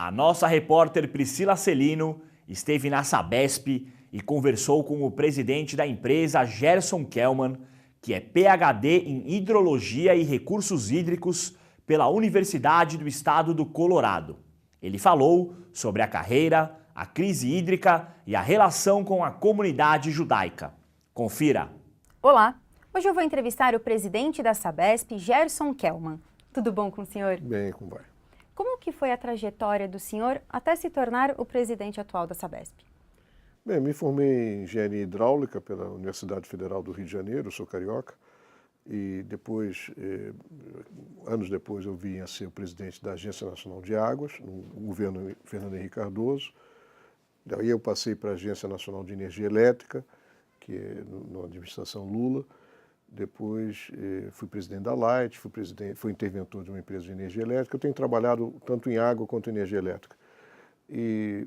A nossa repórter Priscila Celino esteve na Sabesp e conversou com o presidente da empresa, Gerson Kellmann, que é PhD em Hidrologia e Recursos Hídricos pela Universidade do Estado do Colorado. Ele falou sobre a carreira, a crise hídrica e a relação com a comunidade judaica. Confira. Olá, hoje eu vou entrevistar o presidente da Sabesp, Gerson Kellmann. Tudo bom com o senhor? Bem, como vai? Como que foi a trajetória do senhor até se tornar o presidente atual da Sabesp? Bem, me formei em Engenharia Hidráulica pela Universidade Federal do Rio de Janeiro, eu sou carioca, e depois, anos depois, eu vim a ser o presidente da Agência Nacional de Águas, no governo Fernando Henrique Cardoso. Daí eu passei para a Agência Nacional de Energia Elétrica, que é na administração Lula. Depois fui presidente da Light, fui interventor de uma empresa de energia elétrica. Eu tenho trabalhado tanto em água quanto em energia elétrica. E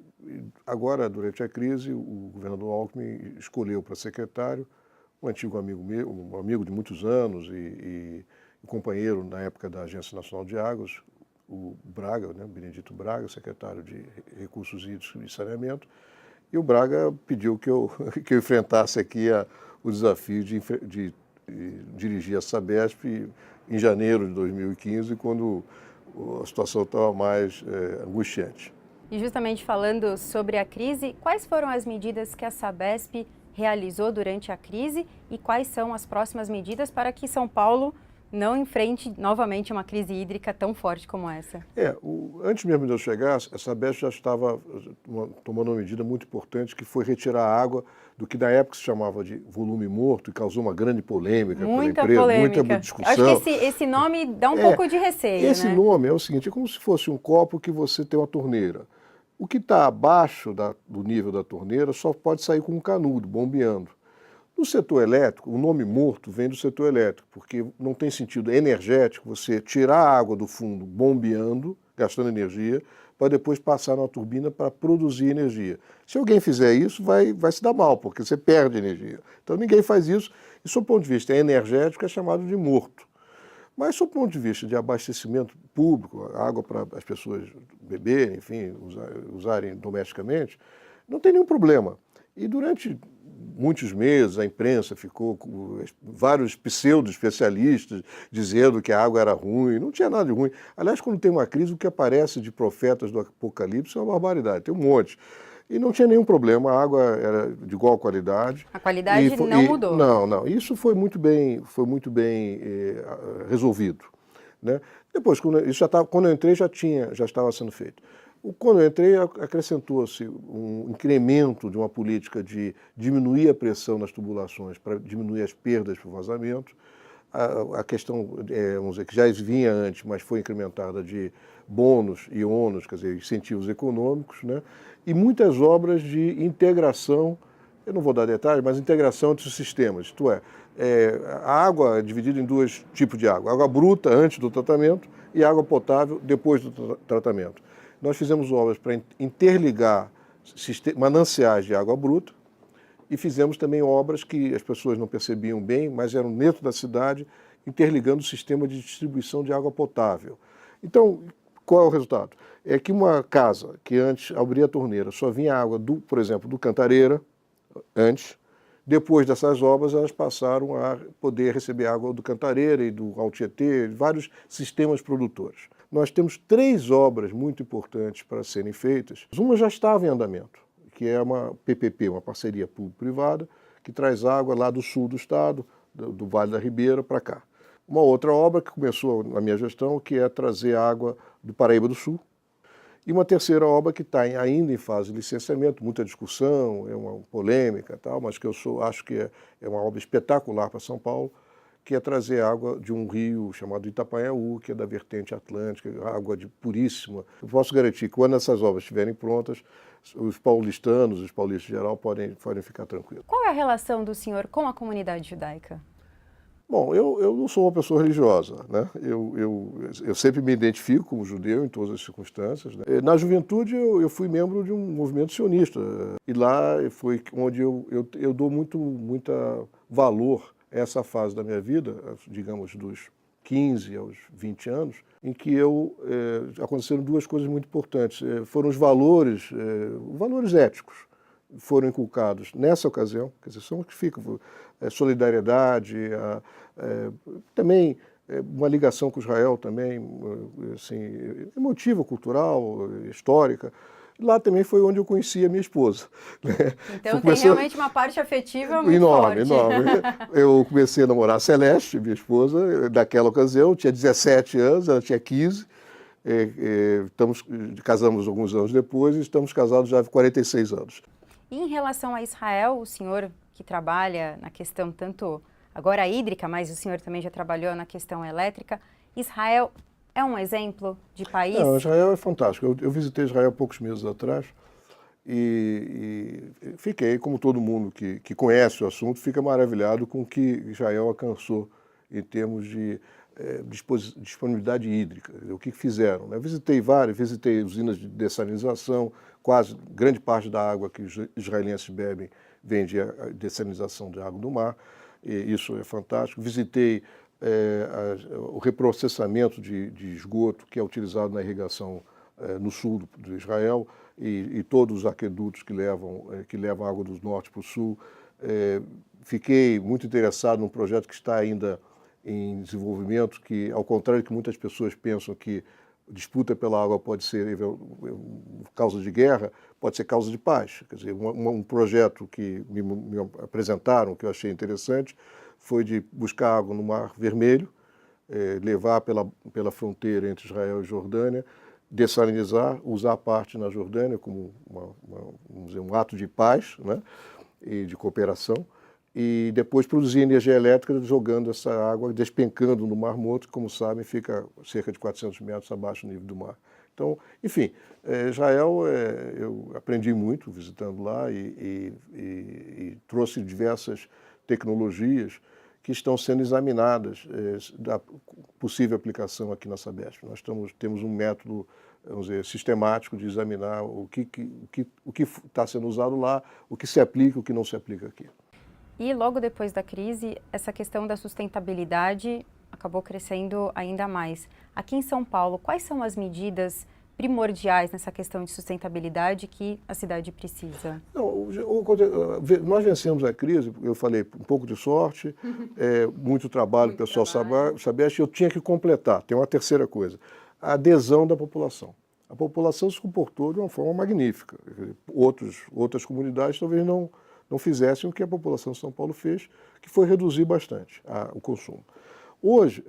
agora, durante a crise, o governador Alckmin escolheu para secretário um antigo amigo meu, um amigo de muitos anos e companheiro na época da Agência Nacional de Águas, o Braga, né, Benedito Braga, secretário de Recursos Hídricos e Saneamento. E o Braga pediu que eu enfrentasse aqui o desafio de dirigir a Sabesp em janeiro de 2015, quando a situação estava mais angustiante. E justamente falando sobre a crise, quais foram as medidas que a Sabesp realizou durante a crise e quais são as próximas medidas para que São Paulo não enfrente novamente uma crise hídrica tão forte como essa? Antes mesmo de eu chegar, a Sabesp já estava tomando uma medida muito importante, que foi retirar a água do que na época se chamava de volume morto e causou uma grande polêmica pela empresa, muita discussão. Acho que esse nome dá um pouco de receio, Esse nome é o seguinte, é como se fosse um copo que você tem uma torneira. O que está abaixo do nível da torneira só pode sair com um canudo, bombeando. No setor elétrico, o nome morto vem do setor elétrico, porque não tem sentido energético você tirar a água do fundo bombeando, gastando energia, para depois passar na turbina para produzir energia. Se alguém fizer isso, vai se dar mal, porque você perde energia. Então ninguém faz isso, e do ponto de vista energético é chamado de morto. Mas do ponto de vista de abastecimento público, água para as pessoas beberem, enfim, usarem domesticamente, não tem nenhum problema. E durante muitos meses a imprensa ficou com vários pseudo-especialistas dizendo que a água era ruim, não tinha nada de ruim. Aliás, quando tem uma crise, o que aparece de profetas do Apocalipse é uma barbaridade, tem um monte. E não tinha nenhum problema, a água era de igual qualidade. A qualidade não mudou. Não. Isso foi muito bem resolvido, né? Depois, quando eu entrei, já estava sendo feito. Quando eu entrei, acrescentou-se um incremento de uma política de diminuir a pressão nas tubulações para diminuir as perdas por vazamento. A questão, vamos dizer, que já vinha antes, mas foi incrementada de bônus e ônus, quer dizer, incentivos econômicos, né? E muitas obras de integração, eu não vou dar detalhes, mas integração entre os sistemas. Isto é, a água é dividida em dois tipos de água. Água bruta antes do tratamento e água potável depois do tratamento. Nós fizemos obras para interligar mananciais de água bruta e fizemos também obras que as pessoas não percebiam bem, mas eram dentro da cidade, interligando o sistema de distribuição de água potável. Então, qual é o resultado? É que uma casa que antes abria a torneira só vinha água, por exemplo, do Cantareira, antes, depois dessas obras elas passaram a poder receber água do Cantareira e do Alto Tietê, vários sistemas produtores. Nós temos 3 obras muito importantes para serem feitas. Uma já estava em andamento, que é uma PPP, uma parceria público-privada, que traz água lá do sul do estado, do Vale da Ribeira, para cá. Uma outra obra que começou na minha gestão, que é trazer água do Paraíba do Sul. E uma terceira obra que está ainda em fase de licenciamento, muita discussão, é uma polêmica, tal, mas que acho que é uma obra espetacular para São Paulo, que é trazer água de um rio chamado Itapanhaú, que é da vertente atlântica, água puríssima. Eu posso garantir que quando essas obras estiverem prontas, os paulistas em geral, podem ficar tranquilos. Qual é a relação do senhor com a comunidade judaica? Bom, eu não sou uma pessoa religiosa, né? Eu sempre me identifico como judeu em todas as circunstâncias, né? Na juventude eu fui membro de um movimento sionista e lá foi onde eu dou muito valor a essa fase da minha vida, digamos dos 15 aos 20 anos, em que aconteceram duas coisas muito importantes. Foram os valores éticos, foram inculcados nessa ocasião, quer dizer, são os que ficam, solidariedade, também uma ligação com Israel também, assim, emotiva, cultural, histórica. Lá também foi onde eu conheci a minha esposa. Né? Então tem realmente uma parte afetiva muito enorme, forte. enorme. Eu comecei a namorar a Celeste, minha esposa, naquela ocasião, eu tinha 17 anos, ela tinha 15. Casamos alguns anos depois e estamos casados já há 46 anos. E em relação a Israel, o senhor que trabalha na questão tanto agora hídrica, mas o senhor também já trabalhou na questão elétrica, Israel é um exemplo de país? Não, Israel é fantástico. Eu visitei Israel há poucos meses atrás e fiquei, como todo mundo que conhece o assunto, fica maravilhado com o que Israel alcançou em termos de disponibilidade hídrica, o que fizeram. Né? Visitei usinas de dessalinização, grande parte da água que os israelenses bebem vem de dessalinização de água do mar, e isso é fantástico. Visitei o reprocessamento de esgoto que é utilizado na irrigação no sul de Israel e todos os aquedutos que levam água do norte para o sul. Fiquei muito interessado num projeto que está ainda em desenvolvimento, que, ao contrário do que muitas pessoas pensam que disputa pela água pode ser causa de guerra, pode ser causa de paz. Quer dizer, um projeto que me apresentaram, que eu achei interessante, foi de buscar água no Mar Vermelho, levar pela fronteira entre Israel e Jordânia, dessalinizar, usar a parte na Jordânia como vamos dizer, um ato de paz, né, e de cooperação, e depois produzir energia elétrica jogando essa água, despencando no Mar Morto, que, como sabem, fica cerca de 400 metros abaixo do nível do mar. Então, enfim, Israel, eu aprendi muito visitando lá e trouxe diversas tecnologias que estão sendo examinadas da possível aplicação aqui na Sabesp. Nós temos um método, vamos dizer, sistemático de examinar o que está sendo usado lá, o que se aplica e o que não se aplica aqui. E logo depois da crise, essa questão da sustentabilidade acabou crescendo ainda mais. Aqui em São Paulo, quais são as medidas primordiais nessa questão de sustentabilidade que a cidade precisa? Não, nós vencemos a crise, eu falei, um pouco de sorte, muito trabalho, o pessoal Sabesp, eu tinha que completar, tem uma terceira coisa, a adesão da população. A população se comportou de uma forma magnífica. Outras comunidades talvez não fizessem o que a população de São Paulo fez, que foi reduzir bastante o consumo. Hoje,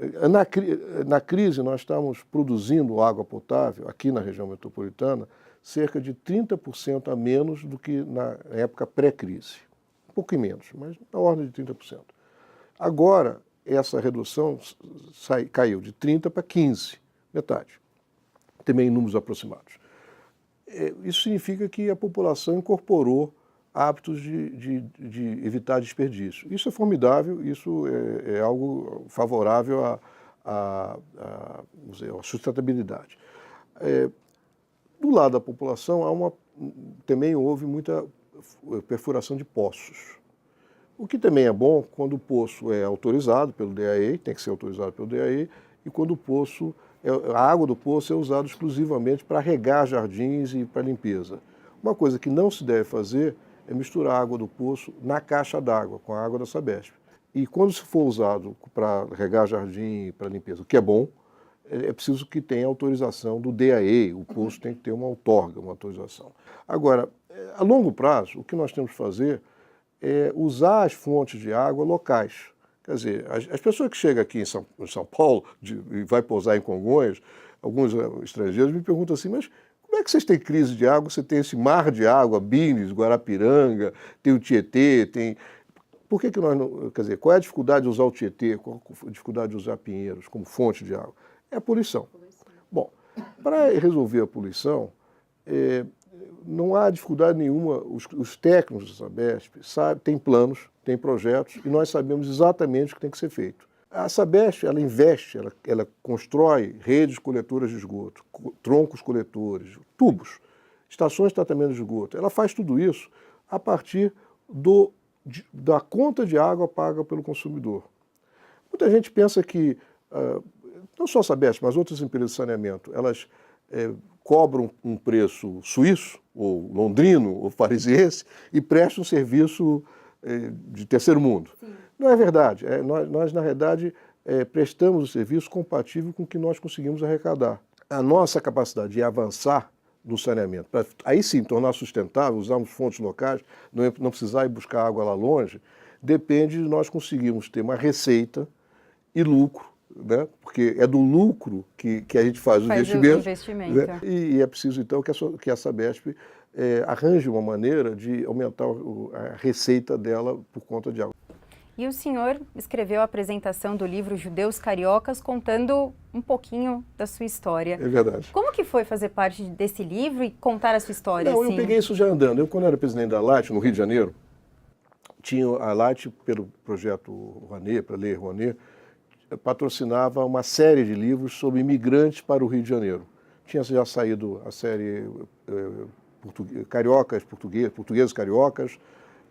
na crise, nós estamos produzindo água potável, aqui na região metropolitana, cerca de 30% a menos do que na época pré-crise. Um pouquinho menos, mas na ordem de 30%. Agora, essa redução caiu de 30% para 15%, metade. Também em números aproximados. Isso significa que a população incorporou hábitos de evitar desperdício. Isso é formidável, isso é algo favorável à sustentabilidade. Do lado da população, também houve muita perfuração de poços. O que também é bom quando o poço é autorizado pelo DAE, tem que ser autorizado pelo DAE, e quando a água do poço é usada exclusivamente para regar jardins e para limpeza. Uma coisa que não se deve fazer é misturar a água do poço na caixa d'água, com a água da Sabesp. E quando se for usado para regar jardim e para limpeza, o que é bom, é preciso que tenha autorização do DAE, o poço tem que ter uma outorga, uma autorização. Agora, a longo prazo, o que nós temos que fazer é usar as fontes de água locais. Quer dizer, as pessoas que chegam aqui em São Paulo e vai pousar em Congonhas, alguns estrangeiros me perguntam assim, mas como é que vocês têm crise de água? Você tem esse mar de água, Bines, Guarapiranga, tem o Tietê, tem... Por que nós não... Quer dizer, qual é a dificuldade de usar o Tietê, qual a dificuldade de usar Pinheiros como fonte de água? É a poluição. Bom, para resolver a poluição, não há dificuldade nenhuma. Os técnicos da Sabesp têm planos, têm projetos, e nós sabemos exatamente o que tem que ser feito. A Sabesp, ela investe, ela constrói redes coletoras de esgoto, troncos coletores, tubos, estações de tratamento de esgoto. Ela faz tudo isso a partir da conta de água paga pelo consumidor. Muita gente pensa que não só a Sabesp, mas outras empresas de saneamento, elas cobram um preço suíço, ou londrino, ou parisiense, e prestam um serviço de terceiro mundo. Sim. Não é verdade. Nós, na realidade, prestamos o serviço compatível com o que nós conseguimos arrecadar. A nossa capacidade de avançar no saneamento, para aí sim tornar sustentável, usarmos fontes locais, não precisar ir buscar água lá longe, depende de nós conseguirmos ter uma receita e lucro, né? Porque é do lucro que a gente faz o investimento. Né? E é preciso, então, que a Sabesp arranje uma maneira de aumentar a receita dela por conta de água. E o senhor escreveu a apresentação do livro Judeus Cariocas, contando um pouquinho da sua história. É verdade. Como que foi fazer parte desse livro e contar a sua história? Não, assim? Eu peguei isso já andando. Eu, quando era presidente da Light, no Rio de Janeiro, tinha a Light, pelo projeto Rouanet, para Lei Rouanet, patrocinava uma série de livros sobre imigrantes para o Rio de Janeiro. Tinha já saído a série Cariocas, Portugueses Cariocas,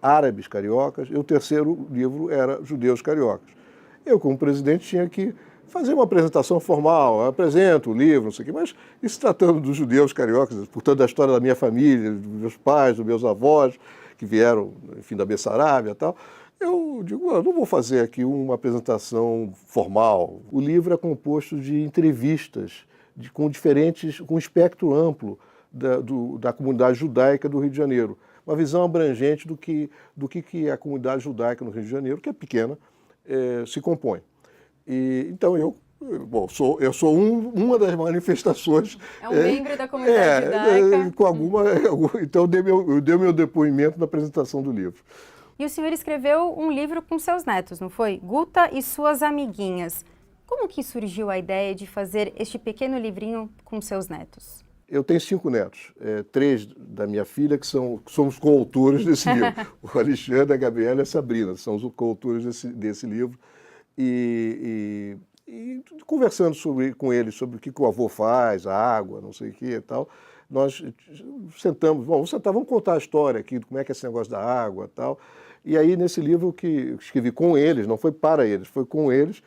Árabes Cariocas, e o terceiro livro era Judeus Cariocas. Eu, como presidente, tinha que fazer uma apresentação formal, eu apresento o livro, não sei o quê, mas se tratando dos judeus cariocas, portanto, da história da minha família, dos meus pais, dos meus avós, que vieram, enfim, da Bessarabia e tal, eu digo, eu não vou fazer aqui uma apresentação formal. O livro é composto de entrevistas com um espectro amplo da comunidade judaica do Rio de Janeiro. Uma visão abrangente do que a comunidade judaica no Rio de Janeiro, que é pequena, se compõe. E, então, eu sou uma das manifestações. É um membro da comunidade judaica. Então, eu dei meu depoimento na apresentação do livro. E o senhor escreveu um livro com seus netos, não foi? Guta e suas amiguinhas. Como que surgiu a ideia de fazer este pequeno livrinho com seus netos? Eu tenho 5 netos, 3 da minha filha, que somos coautores desse livro. O Alexandre, a Gabriela e a Sabrina, são os coautores desse livro. E conversando com eles sobre o que o avô faz, a água, não sei o que e tal, nós sentamos, vamos contar a história aqui, como é que é esse negócio da água e tal. E aí, nesse livro que eu escrevi com eles, não foi para eles, foi com eles,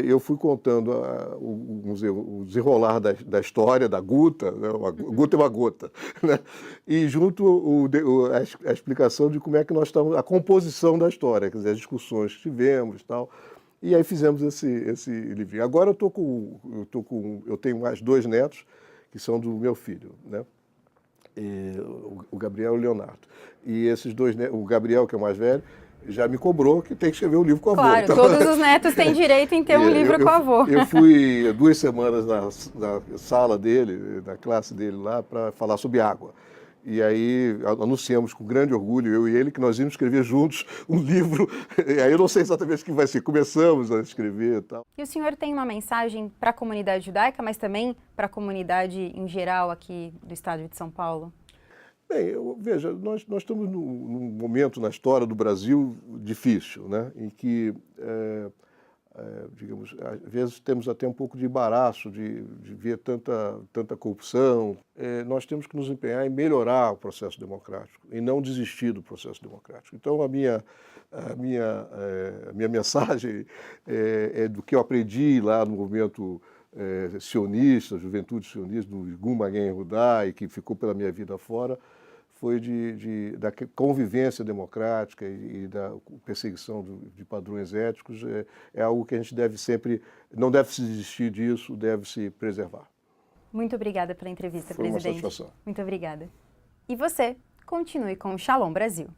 eu fui contando o desenrolar da história da Guta, né? Guta é uma gota, né? E junto a explicação de como é que nós estamos, a composição da história, quer dizer, as discussões que tivemos e tal. E aí fizemos esse livrinho. Agora eu tenho mais 2 netos, que são do meu filho, né? O Gabriel e o Leonardo. E esses 2 netos, o Gabriel, que é o mais velho, já me cobrou que tem que escrever um livro com o avô. Claro, então, todos os netos têm direito em ter um livro com o avô. Eu fui 2 semanas na sala dele, na classe dele lá, para falar sobre água. E aí anunciamos com grande orgulho, eu e ele, que nós íamos escrever juntos um livro. E aí eu não sei exatamente o que vai ser. Começamos a escrever e tal. E o senhor tem uma mensagem para a comunidade judaica, mas também para a comunidade em geral aqui do estado de São Paulo? Bem, veja, nós estamos num momento na história do Brasil difícil, né? Em que, digamos, às vezes temos até um pouco de embaraço de ver tanta corrupção. Nós temos que nos empenhar em melhorar o processo democrático e não desistir do processo democrático. Então, a minha mensagem é do que eu aprendi lá no movimento sionista, juventude sionista, do Igum Magen Yehuda, e que ficou pela minha vida fora, foi da convivência democrática e da perseguição de padrões éticos. É algo que a gente não deve se desistir disso, deve se preservar. Muito obrigada pela entrevista, Foi uma presidente. satisfação. Muito obrigada. E você, continue com o Shalom Brasil.